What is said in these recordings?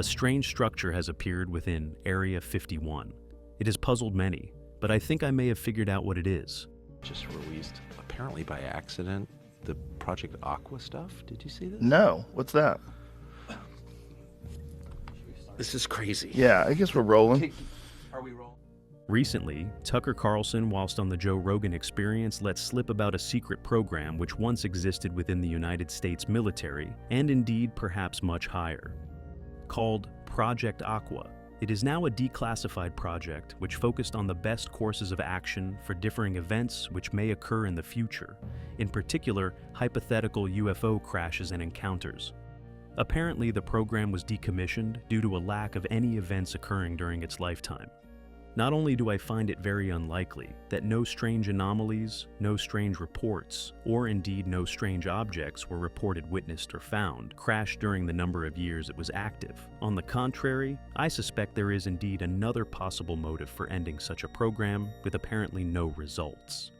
A strange structure has appeared within Area 51. It has puzzled many, but I think I may have figured out what it is. Just released, apparently by accident, the Project Aqua stuff. Did you see this? No. What's that? This is crazy. Yeah, I guess we're rolling. Are we rolling? Recently, Tucker Carlson, whilst on the Joe Rogan Experience, let slip about a secret program which once existed within the United States military, and indeed perhaps much higher. Called Project Aqua, it is now a declassified project which focused on the best courses of action for differing events which may occur in the future, in particular hypothetical UFO crashes and encounters. Apparently, the program was decommissioned due to a lack of any events occurring during its lifetime. Not only do I find it very unlikely that no strange anomalies, no strange reports, or indeed no strange objects were reported, witnessed, or found crashed during the number of years it was active. On the contrary, I suspect there is indeed another possible motive for ending such a program with apparently no results.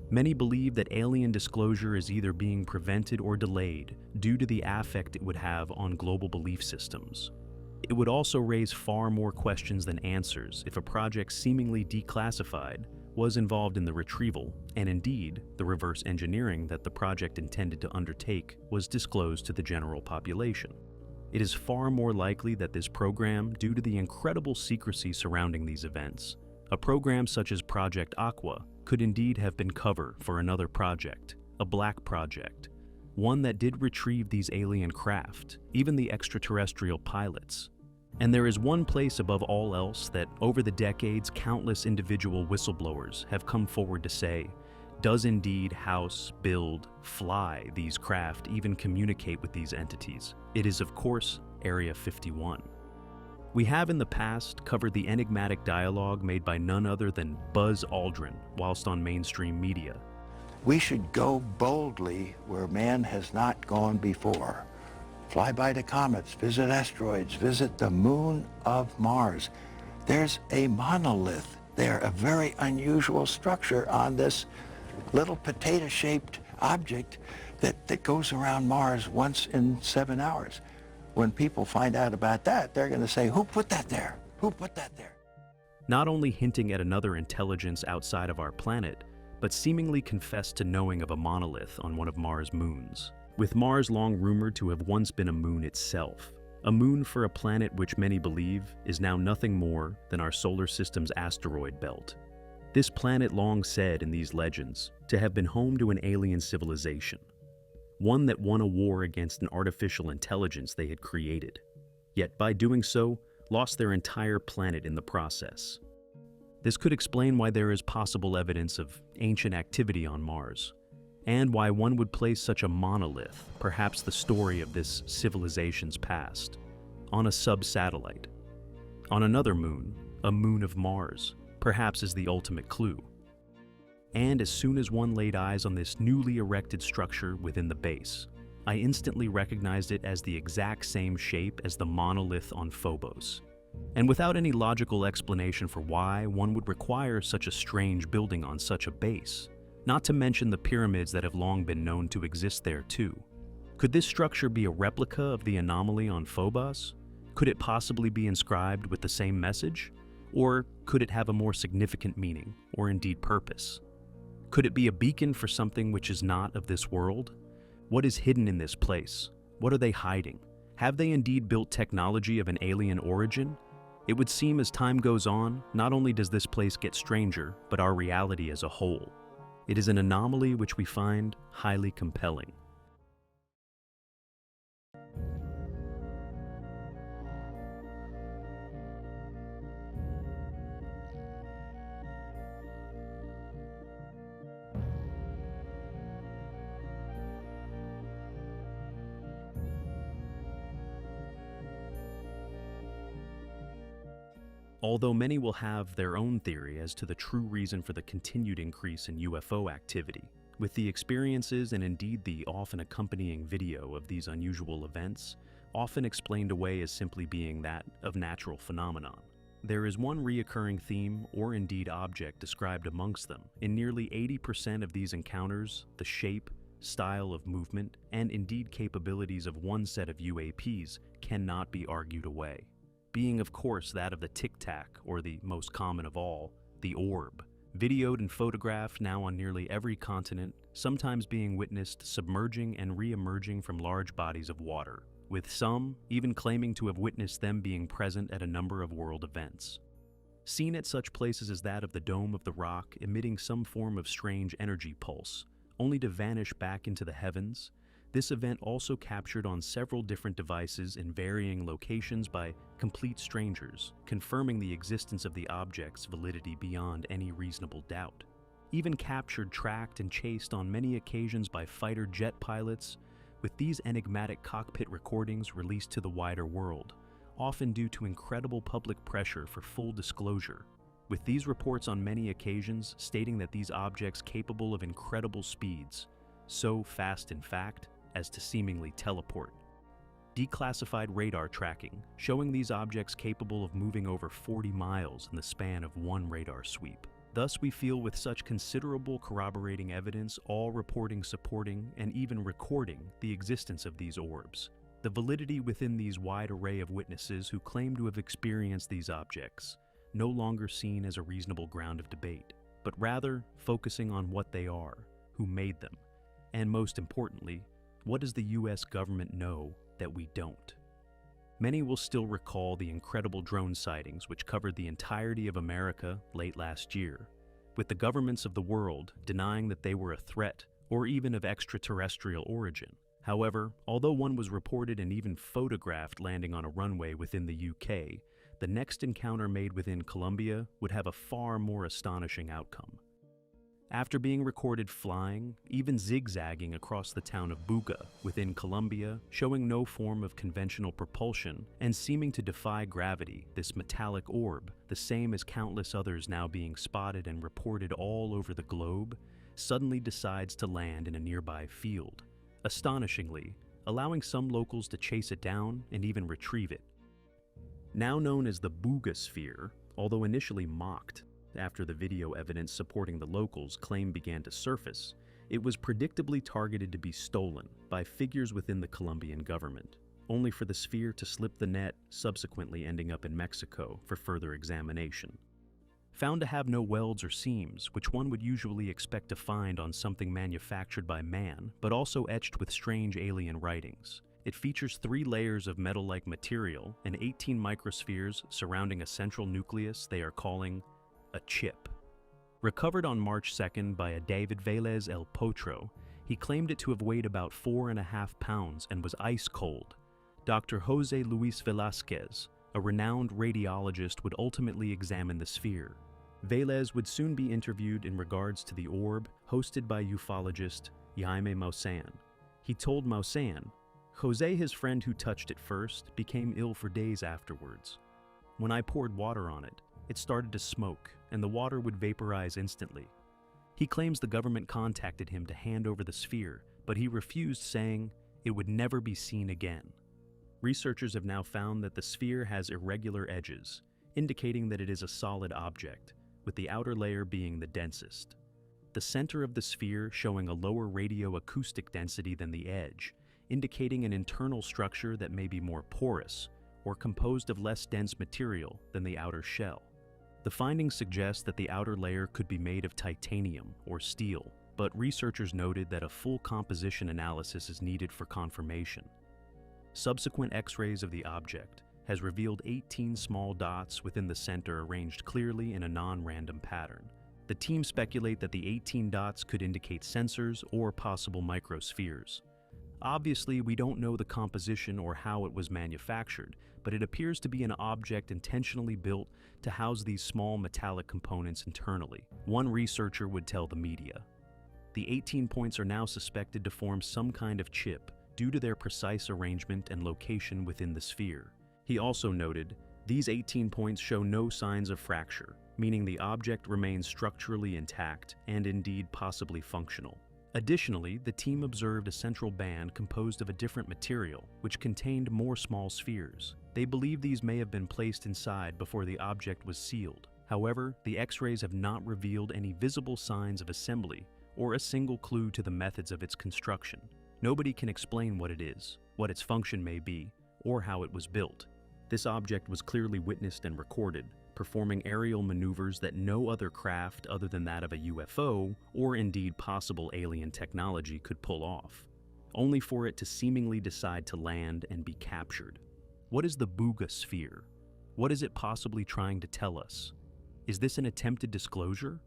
Many believe that alien disclosure is either being prevented or delayed due to the affect it would have on global belief systems. It would also raise far more questions than answers if a project seemingly declassified was involved in the retrieval, and indeed, the reverse engineering that the project intended to undertake was disclosed to the general population. It is far more likely that this program, due to the incredible secrecy surrounding these events, a program such as Project Aqua, could indeed have been cover for another project, a black project, one that did retrieve these alien craft, even the extraterrestrial pilots. And there is one place above all else that, over the decades, countless individual whistleblowers have come forward to say, does indeed house, build, fly these craft, even communicate with these entities? It is, of course, Area 51. We have in the past covered the enigmatic dialogue made by none other than Buzz Aldrin whilst on mainstream media. We should go boldly where man has not gone before. Fly by the comets, visit asteroids, visit the moon of Mars. There's a monolith there, a very unusual structure on this little potato-shaped object that goes around Mars once in 7 hours. When people find out about that, they're going to say, who put that there? Who put that there? Not only hinting at another intelligence outside of our planet, but seemingly confessed to knowing of a monolith on one of Mars' moons. With Mars long rumored to have once been a moon itself, a moon for a planet which many believe is now nothing more than our solar system's asteroid belt. This planet long said in these legends to have been home to an alien civilization, one that won a war against an artificial intelligence they had created, yet by doing so, lost their entire planet in the process. This could explain why there is possible evidence of ancient activity on Mars, and why one would place such a monolith, perhaps the story of this civilization's past, on a sub-satellite. On another moon, a moon of Mars, perhaps is the ultimate clue. And as soon as one laid eyes on this newly erected structure within the base, I instantly recognized it as the exact same shape as the monolith on Phobos. And without any logical explanation for why one would require such a strange building on such a base, not to mention the pyramids that have long been known to exist there too. Could this structure be a replica of the anomaly on Phobos? Could it possibly be inscribed with the same message? Or could it have a more significant meaning, or indeed purpose? Could it be a beacon for something which is not of this world? What is hidden in this place? What are they hiding? Have they indeed built technology of an alien origin? It would seem as time goes on, not only does this place get stranger, but our reality as a whole. It is an anomaly which we find highly compelling. Although many will have their own theory as to the true reason for the continued increase in UFO activity, with the experiences and indeed the often accompanying video of these unusual events, often explained away as simply being that of natural phenomenon. There is one reoccurring theme or indeed object described amongst them. In nearly 80% of these encounters, the shape, style of movement, and indeed capabilities of one set of UAPs cannot be argued away, being of course that of the Tic Tac, or the most common of all, the orb. Videoed and photographed now on nearly every continent, sometimes being witnessed submerging and re-emerging from large bodies of water, with some even claiming to have witnessed them being present at a number of world events. Seen at such places as that of the Dome of the Rock emitting some form of strange energy pulse, only to vanish back into the heavens, this event also captured on several different devices in varying locations by complete strangers, confirming the existence of the object's validity beyond any reasonable doubt. Even captured, tracked, and chased on many occasions by fighter jet pilots, with these enigmatic cockpit recordings released to the wider world, often due to incredible public pressure for full disclosure, with these reports on many occasions stating that these objects capable of incredible speeds, so fast in fact as to seemingly teleport. Declassified radar tracking showing these objects capable of moving over 40 miles in the span of one radar sweep. Thus we feel with such considerable corroborating evidence, all reporting, supporting, and even recording the existence of these orbs. The validity within these wide array of witnesses who claim to have experienced these objects, no longer seen as a reasonable ground of debate, but rather focusing on what they are, who made them, and most importantly, what does the US government know that we don't? Many will still recall the incredible drone sightings which covered the entirety of America late last year, with the governments of the world denying that they were a threat or even of extraterrestrial origin. However, although one was reported and even photographed landing on a runway within the UK, the next encounter made within Colombia would have a far more astonishing outcome. After being recorded flying, even zigzagging across the town of Buga within Colombia, showing no form of conventional propulsion and seeming to defy gravity, this metallic orb, the same as countless others now being spotted and reported all over the globe, suddenly decides to land in a nearby field, astonishingly, allowing some locals to chase it down and even retrieve it. Now known as the Buga sphere, although initially mocked, after the video evidence supporting the locals' claim began to surface, it was predictably targeted to be stolen by figures within the Colombian government, only for the sphere to slip the net, subsequently ending up in Mexico for further examination. Found to have no welds or seams, which one would usually expect to find on something manufactured by man, but also etched with strange alien writings. It features 3 layers of metal-like material and 18 microspheres surrounding a central nucleus they are calling a chip. Recovered on March 2nd by a David Velez El Potro, he claimed it to have weighed about 4.5 pounds and was ice cold. Dr. Jose Luis Velázquez, a renowned radiologist, would ultimately examine the sphere. Velez would soon be interviewed in regards to the orb, hosted by ufologist Jaime Maussan. He told Maussan, "Jose, his friend who touched it first, became ill for days afterwards. When I poured water on it, it started to smoke, and the water would vaporize instantly." He claims the government contacted him to hand over the sphere, but he refused, saying it would never be seen again. Researchers have now found that the sphere has irregular edges, indicating that it is a solid object, with the outer layer being the densest. The center of the sphere showing a lower radioacoustic density than the edge, indicating an internal structure that may be more porous, or composed of less dense material than the outer shell. The findings suggest that the outer layer could be made of titanium or steel, but researchers noted that a full composition analysis is needed for confirmation. Subsequent X-rays of the object has revealed 18 small dots within the center arranged clearly in a non-random pattern. The team speculate that the 18 dots could indicate sensors or possible microspheres. Obviously, we don't know the composition or how it was manufactured, but it appears to be an object intentionally built to house these small metallic components internally, one researcher would tell the media. The 18 points are now suspected to form some kind of chip due to their precise arrangement and location within the sphere. He also noted, these 18 points show no signs of fracture, meaning the object remains structurally intact and indeed possibly functional. Additionally, the team observed a central band composed of a different material, which contained more small spheres. They believe these may have been placed inside before the object was sealed. However, the X-rays have not revealed any visible signs of assembly or a single clue to the methods of its construction. Nobody can explain what it is, what its function may be, or how it was built. This object was clearly witnessed and recorded, performing aerial maneuvers that no other craft other than that of a UFO, or indeed possible alien technology, could pull off, only for it to seemingly decide to land and be captured. What is the Booga sphere? What is it possibly trying to tell us? Is this an attempted disclosure?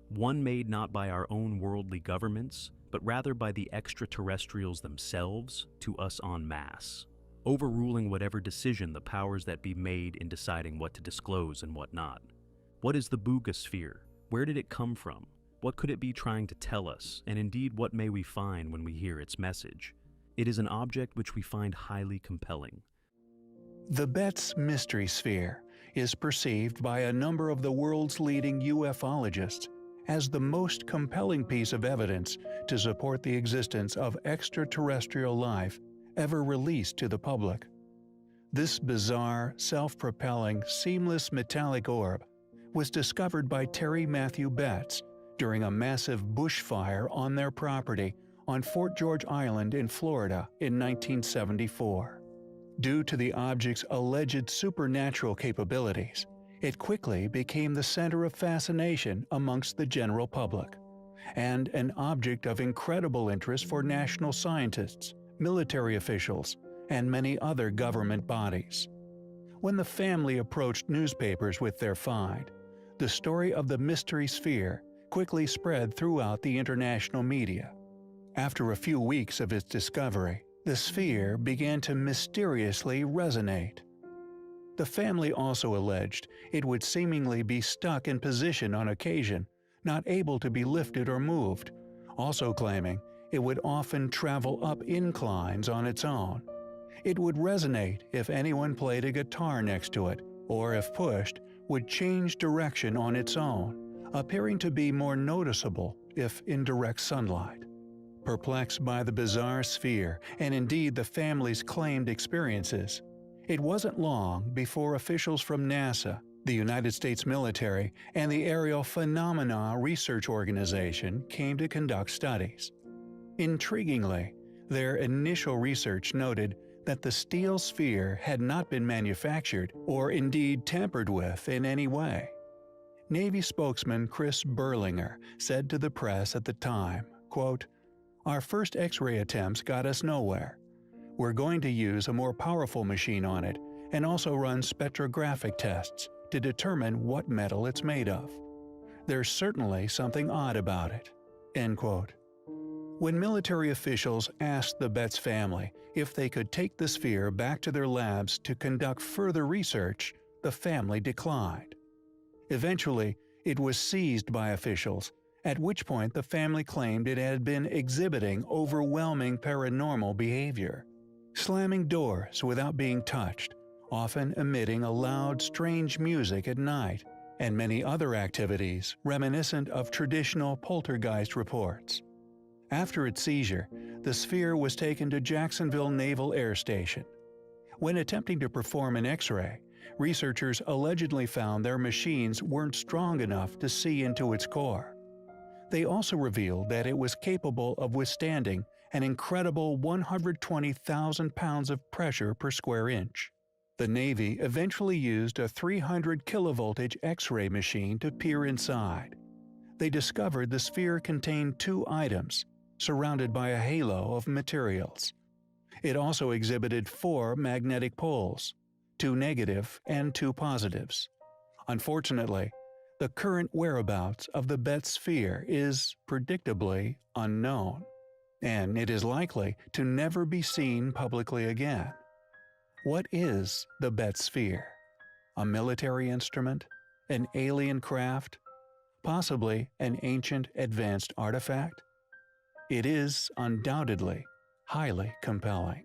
One made not by our own worldly governments, but rather by the extraterrestrials themselves to us en masse, overruling whatever decision the powers that be made in deciding what to disclose and what not. What is the Booga sphere? Where did it come from? What could it be trying to tell us, and indeed what may we find when we hear its message? It is an object which we find highly compelling. The Betz mystery sphere is perceived by a number of the world's leading ufologists as the most compelling piece of evidence to support the existence of extraterrestrial life ever released to the public. This bizarre, self-propelling, seamless metallic orb was discovered by Terry Matthew Betz during a massive bushfire on their property on Fort George Island in Florida in 1974. Due to the object's alleged supernatural capabilities, it quickly became the center of fascination amongst the general public, and an object of incredible interest for national scientists, military officials, and many other government bodies. When the family approached newspapers with their find, the story of the mystery sphere quickly spread throughout the international media. After a few weeks of its discovery, the sphere began to mysteriously resonate. The family also alleged it would seemingly be stuck in position on occasion, not able to be lifted or moved, also claiming it would often travel up inclines on its own. It would resonate if anyone played a guitar next to it, or if pushed, would change direction on its own, appearing to be more noticeable if in direct sunlight. Perplexed by the bizarre sphere and indeed the family's claimed experiences, it wasn't long before officials from NASA, the United States military, and the Aerial Phenomena Research Organization came to conduct studies. Intriguingly, their initial research noted that the steel sphere had not been manufactured or indeed tampered with in any way. Navy spokesman Chris Berlinger said to the press at the time, quote, "Our first X-ray attempts got us nowhere. We're going to use a more powerful machine on it and also run spectrographic tests to determine what metal it's made of. There's certainly something odd about it." End quote. When military officials asked the Betz family if they could take the sphere back to their labs to conduct further research, the family declined. Eventually, it was seized by officials, at which point the family claimed it had been exhibiting overwhelming paranormal behavior, slamming doors without being touched, often emitting a loud, strange music at night, and many other activities reminiscent of traditional poltergeist reports. After its seizure, the sphere was taken to Jacksonville Naval Air Station. When attempting to perform an X-ray, researchers allegedly found their machines weren't strong enough to see into its core. They also revealed that it was capable of withstanding an incredible 120,000 pounds of pressure per square inch. The Navy eventually used a 300 kilovoltage X-ray machine to peer inside. They discovered the sphere contained two items, surrounded by a halo of materials. It also exhibited 4 magnetic poles, 2 negative and 2 positives. Unfortunately, the current whereabouts of the Betz sphere is predictably unknown, and it is likely to never be seen publicly again. What is the Betz sphere? A military instrument? An alien craft? Possibly an ancient advanced artifact? It is undoubtedly highly compelling.